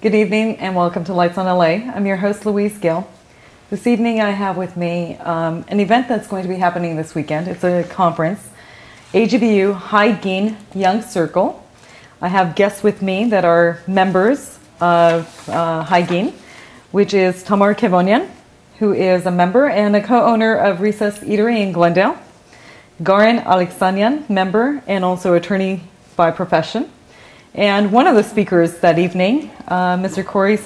Good evening and welcome to Lights on LA. I'm your host, Louise Gill. This evening I have with me an event that's going to be happening this weekend. It's a conference, A.G.B.U. Geen Young Circle. I have guests with me that are members of Geen, which is Tamar Kevonian, who is a member and a co-owner of Recess Eatery in Glendale. Garen, Aliksanian, member and also attorney by profession. And one of the speakers that evening, Mr. Cory,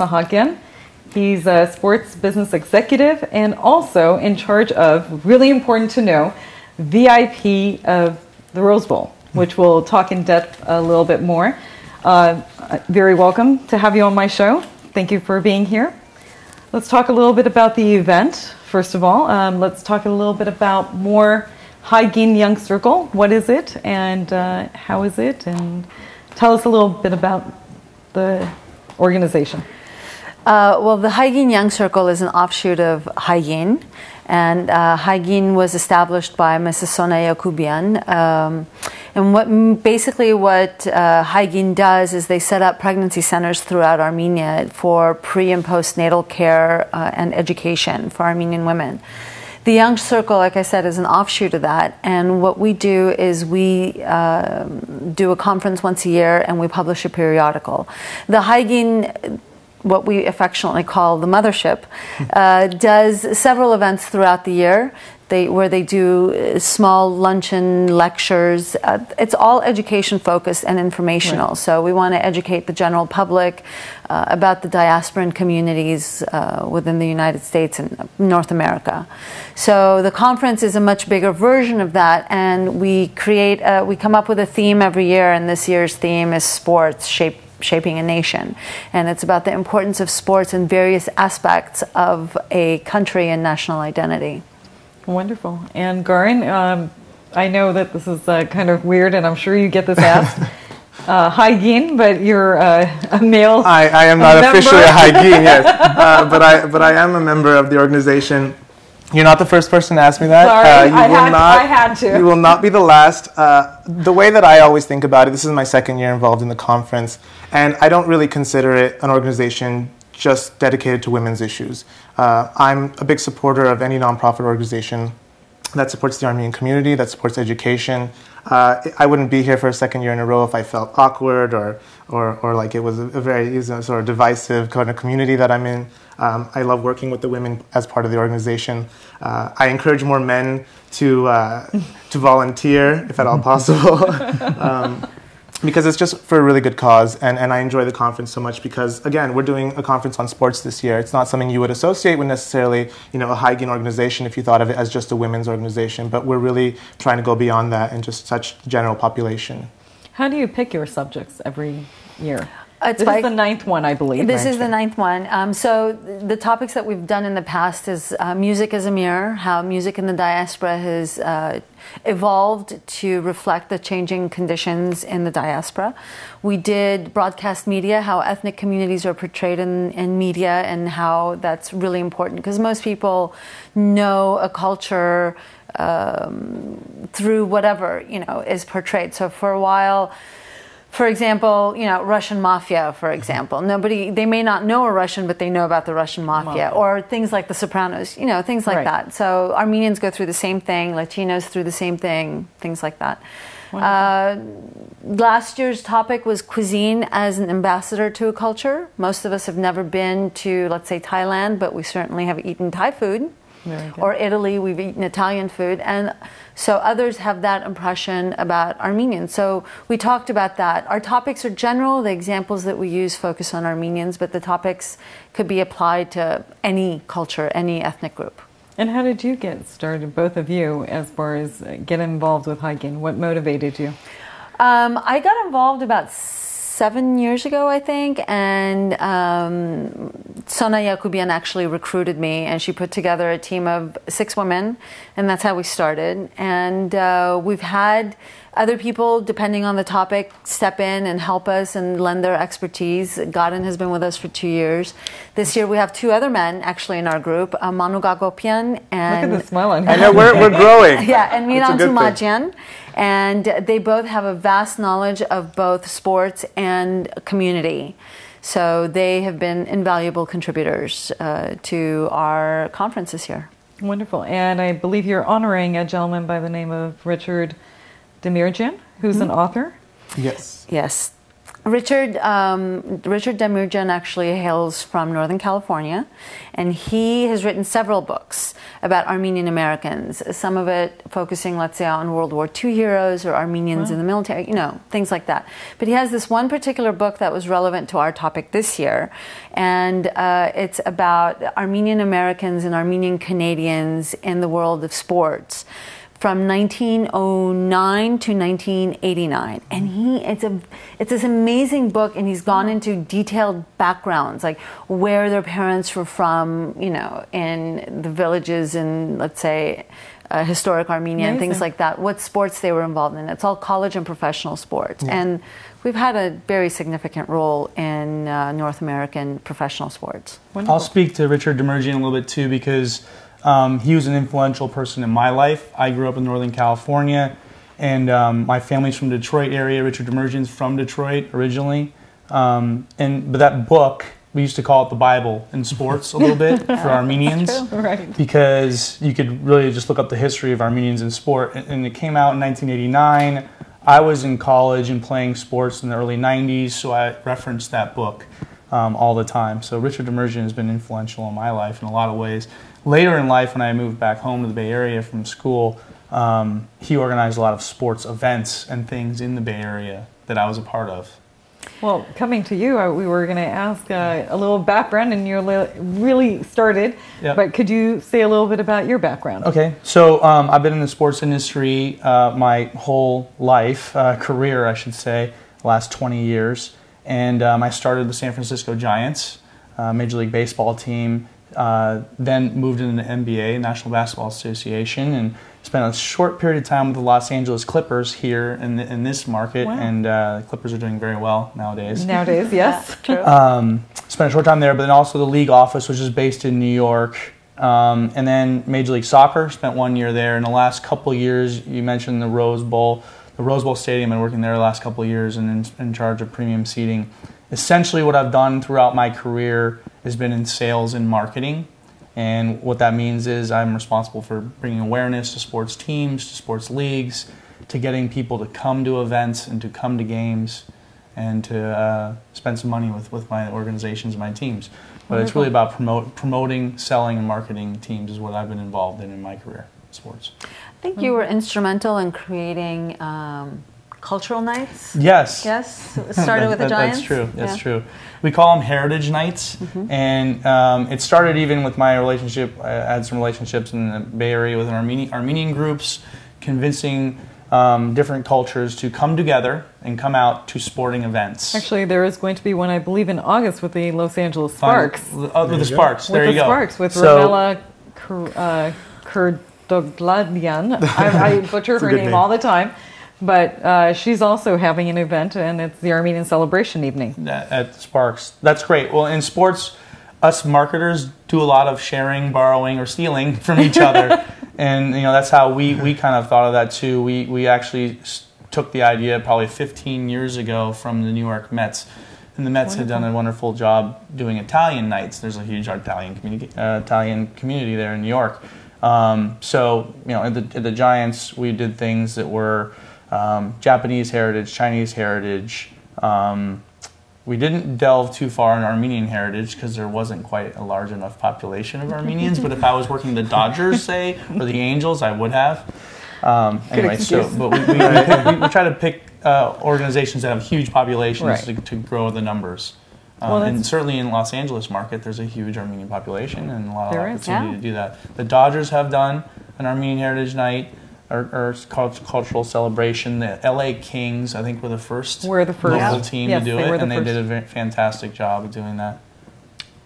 he's a sports business executive and also in charge of, really important to know, VIP of the Rose Bowl, which we'll talk in depth a little bit more. Very welcome to have you on my show. Thank you for being here. Let's talk a little bit about the event. First of all, let's talk a little bit about more Geen Young Circle. What is it and how is it? And tell us a little bit about the organization. Well, the Geen Young Circle is an offshoot of Geen, and Geen was established by Mrs. Sona Yakubian. And what Geen does is they set up pregnancy centers throughout Armenia for pre- and postnatal care and education for Armenian women. The Young Circle, like I said, is an offshoot of that, and what we do is we do a conference once a year and we publish a periodical. The Geen, what we affectionately call the mothership, does several events throughout the year where they do small luncheon lectures. It's all education focused and informational. Right. So we want to educate the general public about the diasporan communities within the United States and North America. So the conference is a much bigger version of that, and we come up with a theme every year, and this year's theme is sports, shaping a nation. And it's about the importance of sports in various aspects of a country and national identity. Wonderful. And Garen, I know that this is kind of weird, and I'm sure you get this asked. Geen, but you're a male. I am not officially a Geen, yes, but I am a member of the organization. You're not the first person to ask me that. Sorry, I had to. You will not be the last. The way that I always think about it, this is my second year involved in the conference, and I don't really consider it an organization just dedicated to women's issues. I'm a big supporter of any nonprofit organization that supports the Armenian community, that supports education. I wouldn't be here for a second year in a row if I felt awkward or like it was a very sort of divisive kind of community that I'm in. I love working with the women as part of the organization. I encourage more men to volunteer, if at all possible. Because it's just for a really good cause, and I enjoy the conference so much because, again, we're doing a conference on sports this year. It's not something you would associate with necessarily, a Geen organization if you thought of it as just a women's organization, but we're really trying to go beyond that and just touch the general population. How do you pick your subjects every year? This is the ninth one, I believe. This is the ninth one. So the topics that we've done in the past is music as a mirror, how music in the diaspora has evolved to reflect the changing conditions in the diaspora. We did broadcast media, how ethnic communities are portrayed in media and how that's really important because most people know a culture through whatever, is portrayed. So for a while, for example, Russian mafia, for example. They may not know a Russian, but they know about the Russian mafia. Or things like The Sopranos, things like that. So Armenians go through the same thing, Latinos through the same thing, things like that. Wow. Last year's topic was cuisine as an ambassador to a culture. Most of us have never been to, let's say, Thailand, but we certainly have eaten Thai food. Or Italy, we've eaten Italian food. And so others have that impression about Armenians. So we talked about that. Our topics are general. The examples that we use focus on Armenians, but the topics could be applied to any culture, any ethnic group. And how did you get started, both of you, as far as get involved with Geen? What motivated you? I got involved about 7 years ago, I think, and Sona Yakubian actually recruited me, and she put together a team of 6 women, and that's how we started. And we've had other people, depending on the topic, step in and help us and lend their expertise. Garen has been with us for 2 years. This year we have 2 other men actually in our group, Manu Gagopian and... Look at the smile on him. I know, we're growing. Yeah, and Miran Tumajian. And they both have a vast knowledge of both sports and community. So they have been invaluable contributors to our conference this year. Wonderful. And I believe you're honoring a gentleman by the name of Richard Demirjian, who's an author. Yes. Yes. Richard Demirjian actually hails from Northern California, and he has written several books about Armenian Americans, some of it focusing, let's say, on World War II heroes or Armenians in the military, you know, things like that. But he has this one particular book that was relevant to our topic this year, and it's about Armenian Americans and Armenian Canadians in the world of sports, from 1909 to 1989, and it's this amazing book, and he's gone into detailed backgrounds, like where their parents were from, you know, in the villages in, let's say, historic Armenia and things like that, what sports they were involved in. It's all college and professional sports, and we've had a very significant role in North American professional sports. Wonderful. I'll speak to Richard Demirjian a little bit too, because he was an influential person in my life. I grew up in Northern California, and my family's from the Detroit area. Richard Demirjian's from Detroit originally. But that book, we used to call it the Bible in sports a little bit for Armenians. Right. Because you could really just look up the history of Armenians in sport. And it came out in 1989. I was in college and playing sports in the early 90s, so I referenced that book all the time. So Richard Demirjian has been influential in my life in a lot of ways. Later in life, when I moved back home to the Bay Area from school, he organized a lot of sports events and things in the Bay Area that I was a part of. Well, coming to you, we were going to ask a little background, and you really started. Yep. But could you say a little bit about your background? Okay, so I've been in the sports industry my whole life, career, I should say, the last 20 years. And I started the San Francisco Giants, Major League Baseball team. Then moved into the NBA, National Basketball Association, and spent a short period of time with the Los Angeles Clippers here in this market. Wow. And the Clippers are doing very well nowadays. Nowadays, yes. True. Spent a short time there, but then also the league office, which is based in New York. And then Major League Soccer, spent 1 year there. In the last couple of years, you mentioned the Rose Bowl Stadium, and working there the last couple of years and in charge of premium seating. Essentially what I've done throughout my career has been in sales and marketing, and what that means is I'm responsible for bringing awareness to sports teams, to sports leagues, to getting people to come to events and to come to games and to spend some money with my organizations and my teams. But Wonderful. It's really about promoting, selling, and marketing teams is what I've been involved in my career in sports. I think you were instrumental in creating cultural nights? Yes. Yes? It started with the Giants? That's true. That's true. We call them Heritage Nights. And it started even with my relationship. I had some relationships in the Bay Area with Armenian groups, convincing different cultures to come together and come out to sporting events. Actually, there is going to be one, I believe, in August with the Los Angeles Sparks. With the Sparks. There you go. Sparks, with Ronella Kurdogladian. I butcher her name all the time. But she's also having an event, and it's the Armenian Celebration Evening. At Sparks. That's great. Well, in sports, us marketers do a lot of sharing, borrowing, or stealing from each other. And that's how we kind of thought of that too. We actually took the idea probably 15 years ago from the New York Mets. And the Mets had done a wonderful job doing Italian nights. There's a huge Italian community there in New York. So, at the Giants, we did things that were Japanese heritage, Chinese heritage. We didn't delve too far in Armenian heritage because there wasn't quite a large enough population of Armenians. But if I was working the Dodgers, say, or the Angels, I would have. Anyway, but we try to pick organizations that have huge populations to grow the numbers. And certainly in Los Angeles market, there's a huge Armenian population and a lot of opportunity to do that. The Dodgers have done an Armenian Heritage Night or cultural celebration. The LA Kings, I think, were the first local team to do it, and they did a fantastic job of doing that.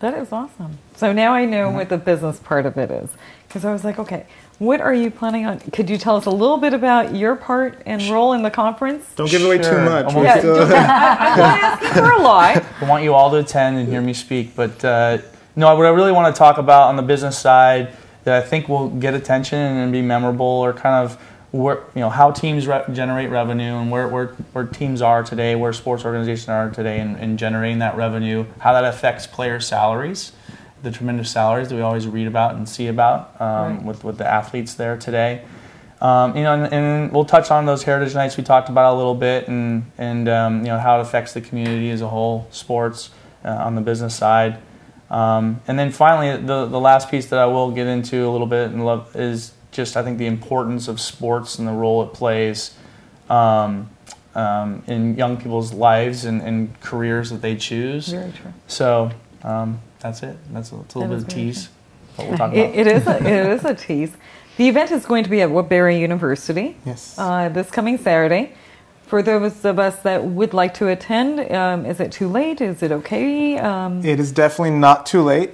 That is awesome. So now I know what the business part of it is, because I was like, okay, what are you planning on? Could you tell us a little bit about your part and role in the conference? Don't give away too much. I'm not asking for a lot. I want you all to attend and hear me speak. But what I really want to talk about on the business side that I think will get attention and be memorable, or kind of where, how teams generate revenue, and where teams are today, where sports organizations are today, and generating that revenue, how that affects player salaries, the tremendous salaries that we always read about and see about with the athletes there today. And we'll touch on those Heritage Nights we talked about a little bit, and how it affects the community as a whole, sports on the business side. And then finally, the last piece that I will get into a little bit and love is just, I think, the importance of sports and the role it plays in young people's lives and careers that they choose. Very true. So that's it. That's a little bit of tease. What we'll talk about. It is a tease. The event is going to be at Woodbury University. Yes. This coming Saturday. For those of us that would like to attend, is it too late? Is it okay? It is definitely not too late.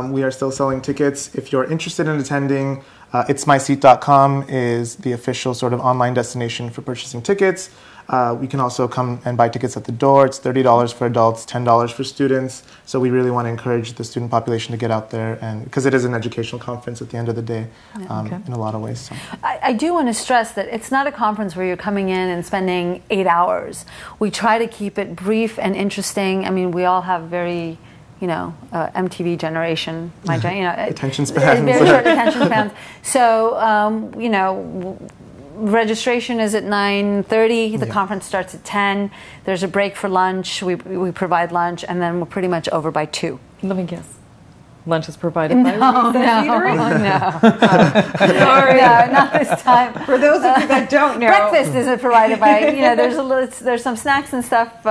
We are still selling tickets. If you're interested in attending, itsmyseat.com is the official sort of online destination for purchasing tickets. We can also come and buy tickets at the door. It's $30 for adults, $10 for students. So we really want to encourage the student population to get out there, and because it is an educational conference at the end of the day, in a lot of ways. So. I do want to stress that it's not a conference where you're coming in and spending 8 hours. We try to keep it brief and interesting. I mean, we all have very, MTV generation, attention spans. Very short attention spans. So, registration is at 9:30. The conference starts at 10. There's a break for lunch. We provide lunch, and then we're pretty much over by 2. Let me guess. Lunch is provided by Recess Eatery? No. Sorry. No, not this time. For those of you that don't know. Breakfast isn't provided by, there's some snacks and stuff,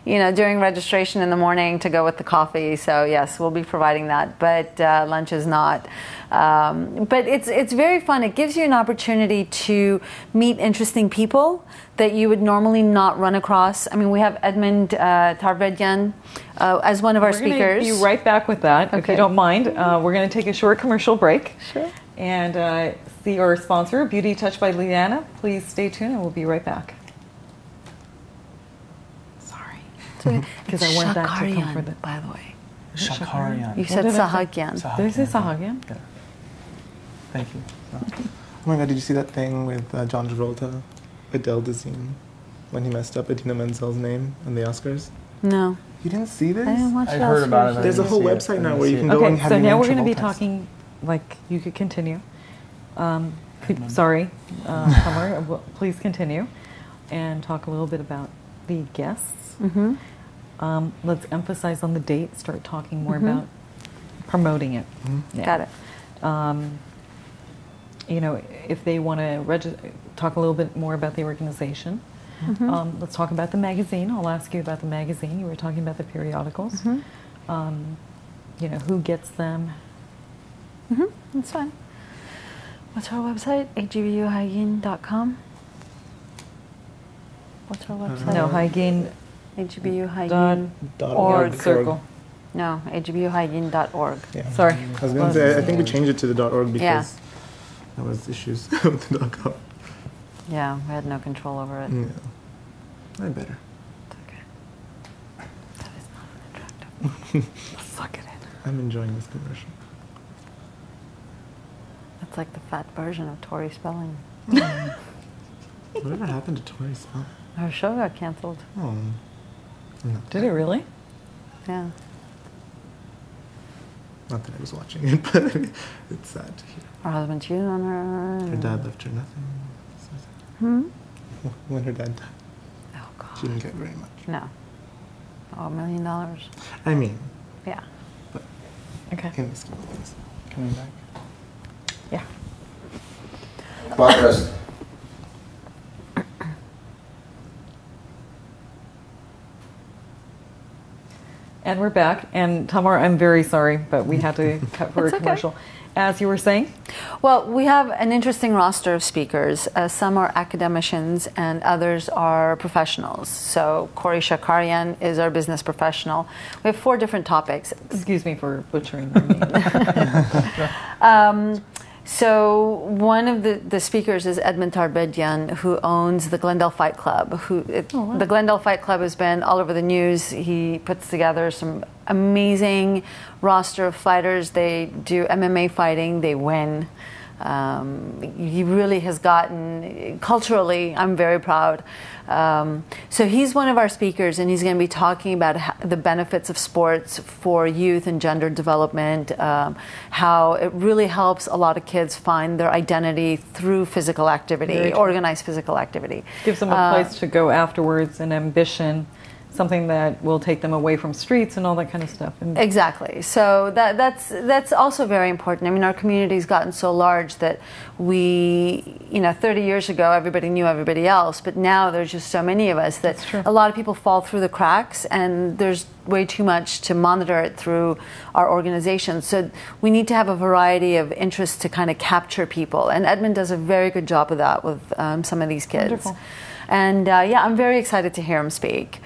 during registration in the morning to go with the coffee. So yes, we'll be providing that, but lunch is not. But it's very fun. It gives you an opportunity to meet interesting people that you would normally not run across. I mean, we have Edmund Tarvedian as one of our speakers. We're going to be right back with that, if you don't mind. We're going to take a short commercial break. Sure. And see our sponsor, Beauty Touch by Liana. Please stay tuned, and we'll be right back. Sorry. Because I want that to come for the... by the way. Shakarian. You said Sahagian. Did I say Sahagian? Yeah. Thank you. Oh my God, did you see that thing with John Travolta, Adele Dazeem, when he messed up Idina Menzel's name in the Oscars? No. You didn't see this? I didn't watch I heard about it. There's a whole website now where you can go and have so your now name we're going to be Travolta. talking, you could continue. Sorry, Tamar, please continue and talk a little bit about the guests. Mm-hmm. Let's emphasize on the date, start talking more about promoting it. Mm-hmm. Yeah. Got it. If they want to talk a little bit more about the organization, let's talk about the magazine. I'll ask you about the magazine. You were talking about the periodicals. Who gets them? That's fine. What's our website? A.G.B.U.hygiene.com. What's our website? No, hygiene. A.G.B.U.hygiene.org. Circle. No, A.G.B.U.hygiene.org. Yeah. Sorry. I was going to say, I think we changed it to the .org because there was issues with the .com. Yeah, we had no control over it. Yeah. I better. It's okay. That is not unattractive. Suck it in. I'm enjoying this commercial. That's like the fat version of Tori Spelling. Whatever happened to Tori Spelling? Her show got canceled. Oh. No. Did it really? Yeah. Not that I was watching it, but it's sad to hear. Her husband cheated on her. Her dad left her nothing. When her dad died, Oh, God. she didn't get very much. No. Oh, $1 million. I mean, Yeah. but Okay. in the scheme of things. Coming back. Yeah. Podcast. And we're back. And Tamar, I'm very sorry, but we had to cut for a It's okay. commercial. As you were saying? Well, we have an interesting roster of speakers. Some are academicians and others are professionals. So Cory Shakarian is our business professional. We have 4 different topics. Excuse me for butchering their name. So one of the speakers is Edmund Tarvedian, who owns the Glendale Fight Club. The Glendale Fight Club has been all over the news. He puts together some amazing roster of fighters. They do MMA fighting. They win. He really has gotten, culturally, I'm very proud. So he's one of our speakers, and he's going to be talking about the benefits of sports for youth and gender development, how it really helps a lot of kids find their identity through physical activity, organized physical activity. Gives them a place to go afterwards, an ambition, something that will take them away from streets and all that kind of stuff. And exactly. So that's also very important. I mean, our community's gotten so large that we, 30 years ago, everybody knew everybody else, but now there's just so many of us that a lot of people fall through the cracks, and there's way too much to monitor it through our organization. So we need to have a variety of interests to kind of capture people, and Edmund does a very good job of that with some of these kids. Wonderful. And I'm very excited to hear him speak.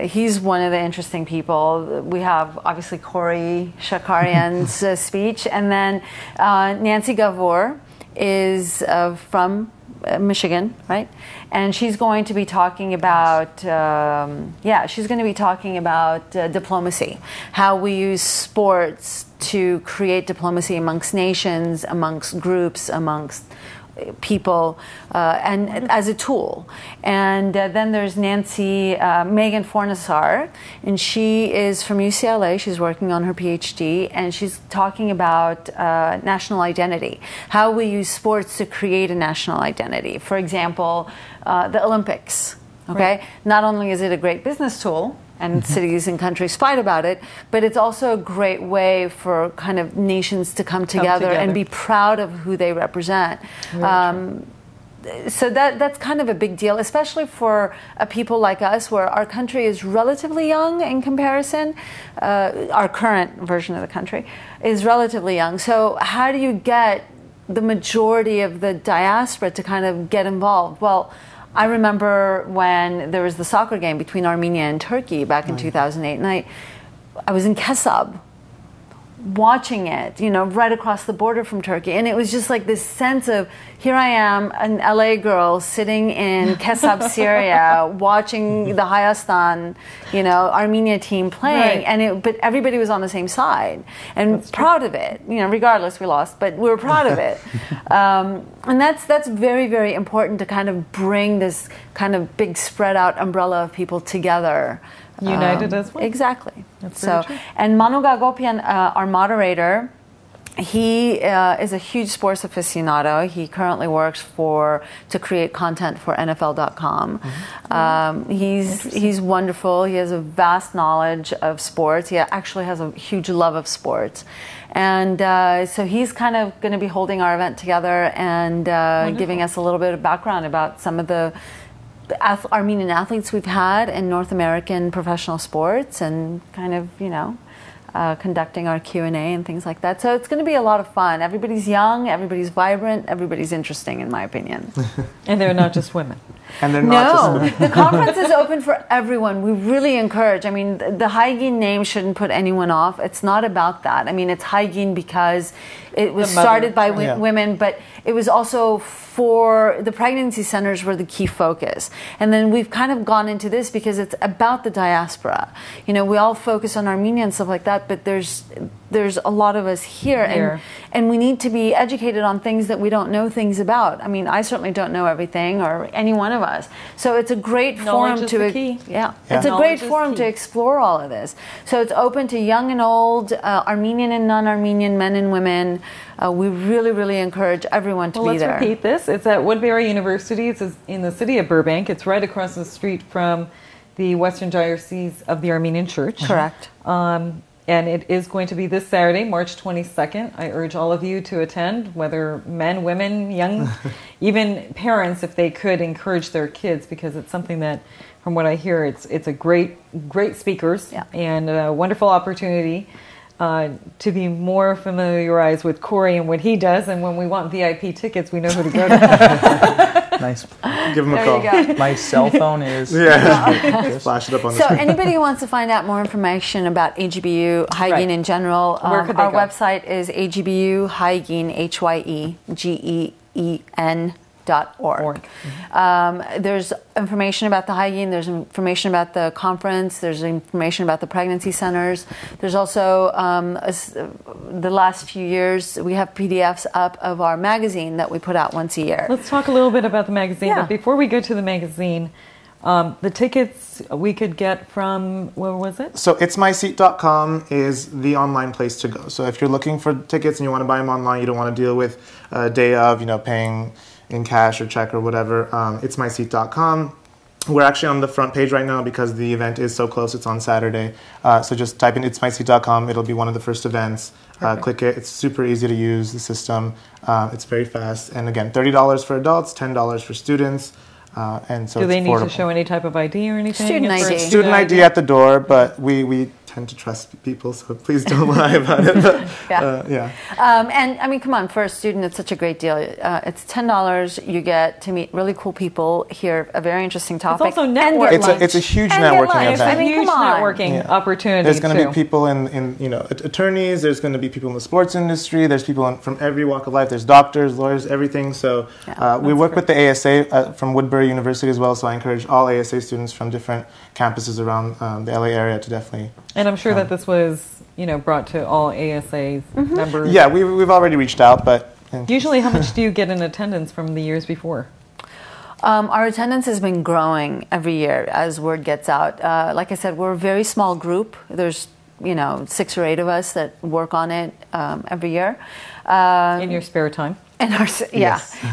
He's one of the interesting people. We have obviously Cory, Shakarian's speech, and then Nancy Gavour is from Michigan, right? And she's going to be talking about, she's going to be talking about diplomacy, how we use sports to create diplomacy amongst nations, amongst groups, amongst people, and as a tool. And then there's Megan Fornassar, and she is from UCLA. She's working on her PhD, and she's talking about national identity, how we use sports to create a national identity. For example, the Olympics. Okay, not only is it a great business tool, and cities and countries fight about it, but it's also a great way for kind of nations to come together and be proud of who they represent. So that's kind of a big deal, especially for people like us, where our country is relatively young in comparison. Our current version of the country is relatively young. So how do you get the majority of the diaspora to kind of get involved? Well, I remember when there was the soccer game between Armenia and Turkey back in 2008, and I was in Kesab watching it, right across the border from Turkey. And it was just like this sense of, here I am, an LA girl sitting in Kesab, Syria, watching the Hayastan, Armenia team playing. But everybody was on the same side and proud of it. Regardless, we lost, but we were proud of it. And that's very, very important to kind of bring this kind of big spread out umbrella of people together. United as well. Exactly. That's very true. And Manu Gagopian, our moderator, he is a huge sports aficionado. He currently works to create content for NFL.com. He's wonderful. He has a vast knowledge of sports. He actually has a huge love of sports. And so he's kind of going to be holding our event together and giving us a little bit of background about some of the Armenian athletes we've had in North American professional sports, and kind of, conducting our Q&A and things like that. So it's going to be a lot of fun. Everybody's young, everybody's vibrant, everybody's interesting, in my opinion. And they're not just women. And they're not just the conference is open for everyone. We really encourage. I mean, the Geen name shouldn't put anyone off. It's not about that. I mean, it's Geen because it was started by women, but it was also for the pregnancy centers were the key focus. And then we've kind of gone into this because it's about the diaspora. We all focus on Armenia and stuff like that, but there's a lot of us here. And we need to be educated on things that we don't know things about. I mean, I certainly don't know everything, or any one of us. So it's a great forum it's a great forum to explore all of this. So it's open to young and old, Armenian and non-Armenian, men and women. We really, really encourage everyone to be there. Let's repeat this. It's at Woodbury University. It's in the city of Burbank. It's right across the street from the Western Diocese of the Armenian Church. Correct. And it is going to be this Saturday, March 22nd. I urge all of you to attend, whether men, women, young, even parents, if they could, encourage their kids, because it's something that, from what I hear, it's a great speakers and a wonderful opportunity to be more familiarized with Cory and what he does. And when we want VIP tickets, we know who to go to. Nice. Give him a call. My cell phone is... Just flash it up on the screen. So anybody who wants to find out more information about A.G.B.U, Geen in general, our website is A.G.B.U, Geen, HYEGEEN HyGeen.org. There's information about the HyGeen, there's information about the conference, there's information about the pregnancy centers. There's also, the last few years, we have PDFs up of our magazine that we put out once a year. Let's talk a little bit about the magazine, Yeah. but before we go to the magazine, the tickets we could get from, where was it? So itsmyseat.com is the online place to go. So if you're looking for tickets and you want to buy them online, you don't want to deal with a day of, paying in cash or check or whatever, itsmyseat.com. We're actually on the front page right now because the event is so close. It's on Saturday. So just type in itsmyseat.com. It'll be one of the first events. Click it. It's super easy to use, the system. It's very fast. And again, $30 for adults, $10 for students. And so Do they it's need affordable. to show any type of ID or anything? Student It's for ID. Student ID at the door, but we tend to trust people, so please don't lie about it. But, Yeah. And I mean, come on, for a student, it's such a great deal. It's $10. You get to meet really cool people, hear a very interesting topic. also and network. get lunch. It's a huge And get networking lunch. It's a event. I mean, huge come on. networking opportunity. There's going to too. be people in attorneys. There's going to be people in the sports industry. There's people from every walk of life. There's doctors, lawyers, everything. So we work with the ASA from Woodbury University as well. So I encourage all ASA students from different campuses around the LA area to definitely. And I'm sure that this was, brought to all ASA members. Yeah, we've already reached out, but Usually, how much do you get in attendance from the years before? Our attendance has been growing every year as word gets out. Like I said, we're a very small group. There's 6 or 8 of us that work on it every year. In your spare time?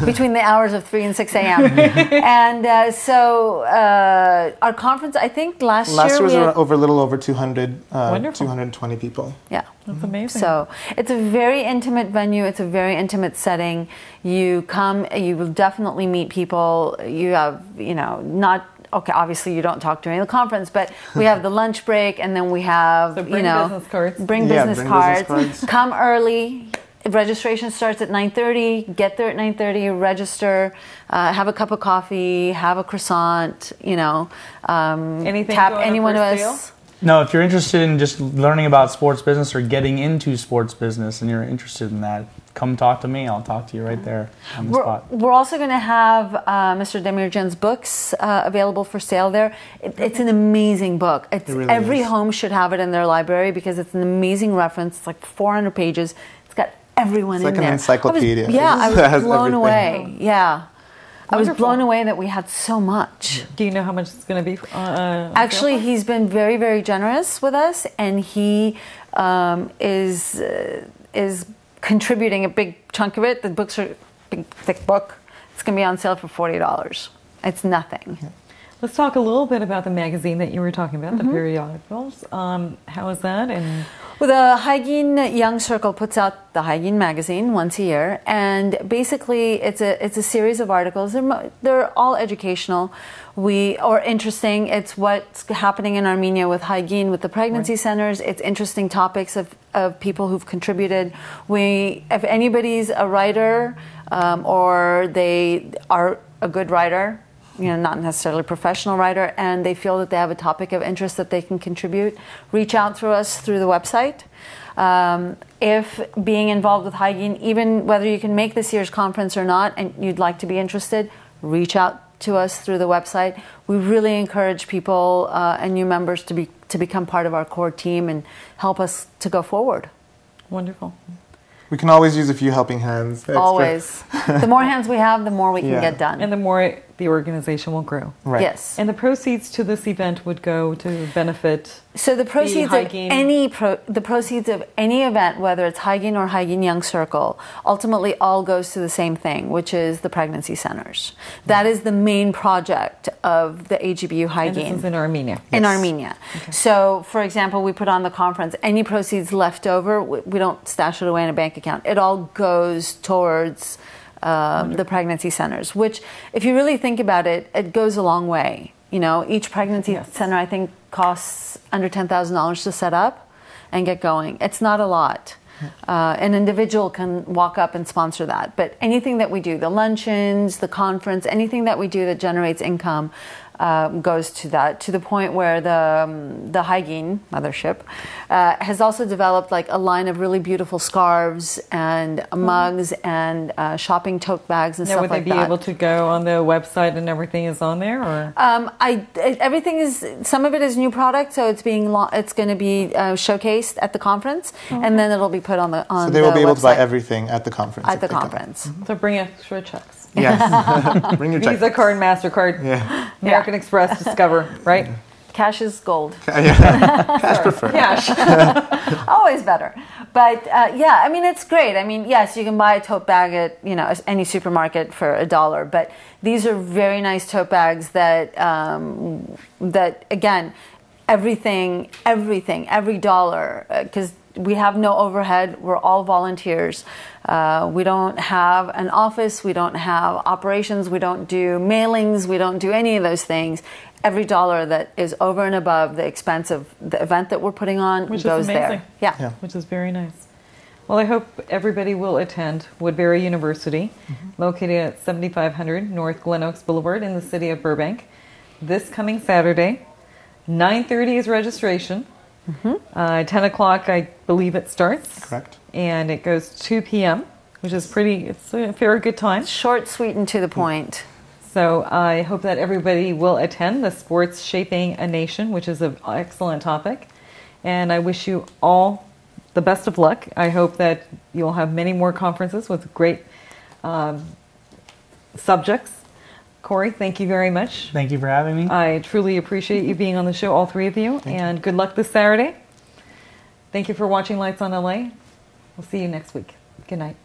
Between the hours of 3 and 6 a.m. And so our conference, I think last year was we had, a little over 200, Wonderful. 220 people. yeah. That's amazing. So it's a very intimate venue. It's a very intimate setting. You come, you will definitely meet people. You have, obviously you don't talk during the conference, but we have the lunch break, and then we have, So bring business cards. Bring Yeah, business bring cards. business cards. Come early. Registration starts at 9:30. Get there at 9:30. Register. Have a cup of coffee. Have a croissant. Anything Tap going on anyone for of sale? us. No, if you're interested in just learning about sports business or getting into sports business and you're interested in that, come talk to me. I'll talk to you right there on the spot. We're also going to have Mr. Demirjan's books available for sale there. It's an amazing book. really Every is. home should have it in their library because it's an amazing reference. It's like 400 pages. It's got everyone It's in like an there. encyclopedia. I It has was blown everything. away. Yeah. I was Wonderful. blown away that we had so much. Do you know how much it's going to be? Actually, he's been very, very generous with us, and he is contributing a big chunk of it. The books are a big, thick book. It's going to be on sale for $40. It's nothing. Let's talk a little bit about the magazine that you were talking about, the periodicals. How is that? And Well, the HyGeen Young Circle puts out the HyGeen magazine once a year, and basically it's a series of articles. They're all educational, or interesting. It's what's happening in Armenia with HyGeen, with the pregnancy centers. It's interesting topics of people who've contributed. If anybody's a writer or they are a good writer, not necessarily a professional writer, and they feel that they have a topic of interest that they can contribute, reach out through us through the website. If being involved with HyGeen, even whether you can make this year's conference or not, and you'd like to be interested, reach out to us through the website. We really encourage people and new members to become part of our core team and help us to go forward. wonderful. We can always use a few helping hands. Extra. Always. The more hands we have, the more we can Yeah. get done. And the more the organization will grow. Right. Yes. And the proceeds to this event would go to benefit. So the proceeds of HyGeen. any event, whether it's HyGeen or HyGeen Young Circle, ultimately all goes to the same thing, which is the pregnancy centers. That is the main project of the A.G.B.U. And HyGeen. this is in Armenia. In Armenia. So, for example, we put on the conference, any proceeds left over, we don't stash it away in a bank account. It all goes towards the pregnancy centers, which, if you really think about it, it goes a long way. Each pregnancy center, I think, costs under $10,000 to set up and get going. It's not a lot. An individual can walk up and sponsor that. But anything that we do, the luncheons, the conference, anything that we do that generates income, goes to that, to the point where the Geen mothership has also developed like a line of really beautiful scarves and mugs and shopping tote bags and stuff like that. Would they be able to go on the website and everything is on there, or? Everything is, some of it is new product, so it's going to be showcased at the conference, and then it'll be put on the So they will be able to buy everything at the conference. At the conference. So bring extra checks. Yes. Bring your check. Visa card, MasterCard, American Express, Discover, right? Cash is gold. Cash preferred. Cash. Always better. But yeah, I mean, it's great. I mean, yes, you can buy a tote bag at any supermarket for $1, but these are very nice tote bags that that again, every dollar, because we have no overhead. We're all volunteers. We don't have an office. We don't have operations. We don't do mailings. We don't do any of those things. Every dollar that is over and above the expense of the event that we're putting on goes there. Yeah. Which is very nice. Well, I hope everybody will attend Woodbury University, located at 7500 North Glen Oaks Boulevard in the city of Burbank, this coming Saturday. 9:30 is registration. 10 o'clock, I believe it starts. Correct. And it goes 2 p.m., which is it's a very good time. Short, sweet, and to the point. So I hope that everybody will attend the Sports Shaping a Nation, which is an excellent topic. And I wish you all the best of luck. I hope that you'll have many more conferences with great subjects. Cory, thank you very much. Thank you for having me. I truly appreciate you being on the show, all three of you. And good luck this Saturday. Thank you for watching Lights on LA. We'll see you next week. Good night.